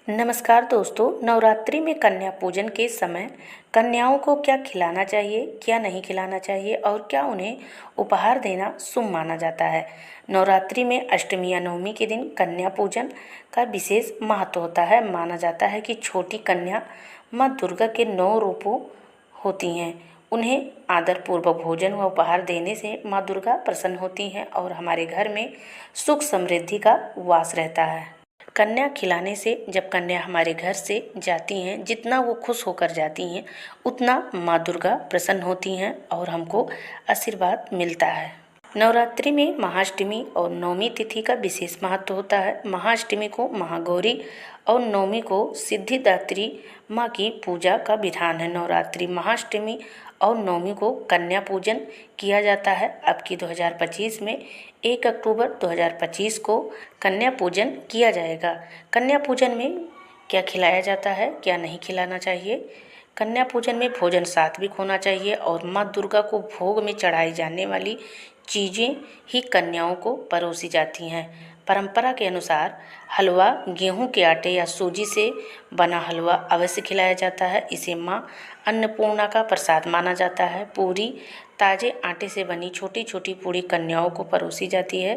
नमस्कार दोस्तों। नवरात्रि में कन्या पूजन के समय कन्याओं को क्या खिलाना चाहिए, क्या नहीं खिलाना चाहिए और क्या उन्हें उपहार देना शुभ माना जाता है। नवरात्रि में अष्टमी या नवमी के दिन कन्या पूजन का विशेष महत्व होता है। माना जाता है कि छोटी कन्या माँ दुर्गा के 9 रूपों होती हैं। उन्हें आदरपूर्वक भोजन व उपहार देने से माँ दुर्गा प्रसन्न होती हैं और हमारे घर में सुख समृद्धि का वास रहता है। कन्या खिलाने से जब कन्या हमारे घर से जाती हैं, जितना वो खुश होकर जाती हैं उतना माँ दुर्गा प्रसन्न होती हैं और हमको आशीर्वाद मिलता है। नवरात्रि में महाअष्टमी और नवमी तिथि का विशेष महत्व होता है। महाअष्टमी को महागौरी और नवमी को सिद्धिदात्री माँ की पूजा का विधान है। नवरात्रि, महाअष्टमी और नवमी को कन्या पूजन किया जाता है। अब की 2025 में 1 अक्टूबर 2025 को कन्या पूजन किया जाएगा। कन्या पूजन में क्या खिलाया जाता है, क्या नहीं खिलाना चाहिए। कन्या पूजन में भोजन सात्विक होना चाहिए और माँ दुर्गा को भोग में चढ़ाई जाने वाली चीज़ें ही कन्याओं को परोसी जाती हैं। परंपरा के अनुसार हलवा गेहूं के आटे या सूजी से बना हलवा अवश्य खिलाया जाता है। इसे माँ अन्नपूर्णा का प्रसाद माना जाता है। पूरी ताजे आटे से बनी छोटी छोटी पूरी कन्याओं को परोसी जाती है।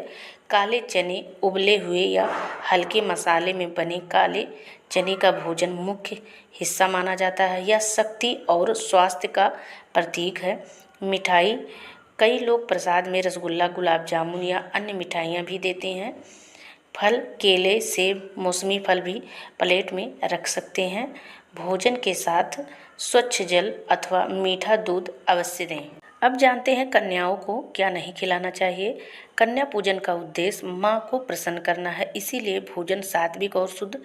काले चने, उबले हुए या हल्के मसाले में बने काले चने का भोजन मुख्य हिस्सा माना जाता है। यह शक्ति और स्वास्थ्य का प्रतीक है। मिठाई, कई लोग प्रसाद में रसगुल्ला, गुलाब जामुन या अन्य मिठाइयाँ भी देते हैं। फल, केले, सेब, मौसमी फल भी प्लेट में रख सकते हैं। भोजन के साथ स्वच्छ जल अथवा मीठा दूध अवश्य दें। अब जानते हैं कन्याओं को क्या नहीं खिलाना चाहिए। कन्या पूजन का उद्देश्य माँ को प्रसन्न करना है, इसीलिए भोजन सात्विक और शुद्ध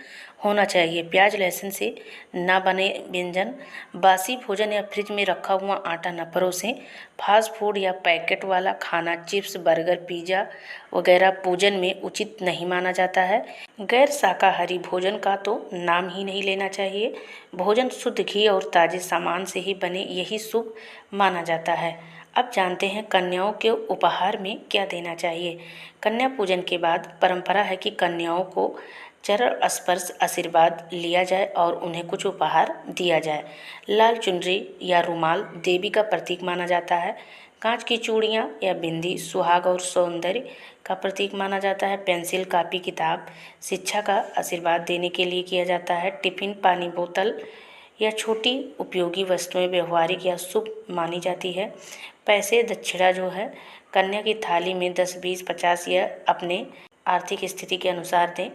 होना चाहिए। प्याज लहसुन से ना बने व्यंजन, बासी भोजन या फ्रिज में रखा हुआ आटा न परोसें। फास्ट फूड या पैकेट वाला खाना, चिप्स, बर्गर, पिज़्ज़ा वगैरह पूजन में उचित नहीं माना जाता है। गैर शाकाहारी भोजन का तो नाम ही नहीं लेना चाहिए। भोजन शुद्ध घी और ताजे सामान से ही बने, यही शुभ माना जाता है। अब जानते हैं कन्याओं के उपहार में क्या देना चाहिए। कन्या पूजन के बाद परंपरा है कि कन्याओं को चरण स्पर्श आशीर्वाद लिया जाए और उन्हें कुछ उपहार दिया जाए। लाल चुनरी या रुमाल देवी का प्रतीक माना जाता है। कांच की चूड़ियाँ या बिंदी सुहाग और सौंदर्य का प्रतीक माना जाता है। पेंसिल, कापी, किताब शिक्षा का आशीर्वाद देने के लिए किया जाता है। टिफिन, पानी बोतल या छोटी उपयोगी वस्तुएं व्यवहारिक या शुभ मानी जाती है। पैसे, दक्षिणा जो है कन्या की थाली में 10, 20, 50 या अपने आर्थिक स्थिति के अनुसार दें।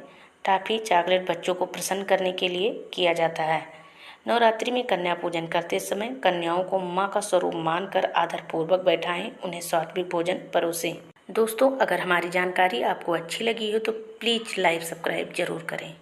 टॉफी, चॉकलेट बच्चों को प्रसन्न करने के लिए किया जाता है। नवरात्रि में कन्या पूजन करते समय कन्याओं को माँ का स्वरूप मानकर आदरपूर्वक बैठाएं, उन्हें सात्विक भोजन परोसें। दोस्तों, अगर हमारी जानकारी आपको अच्छी लगी हो तो प्लीज़ लाइक, सब्सक्राइब जरूर करें।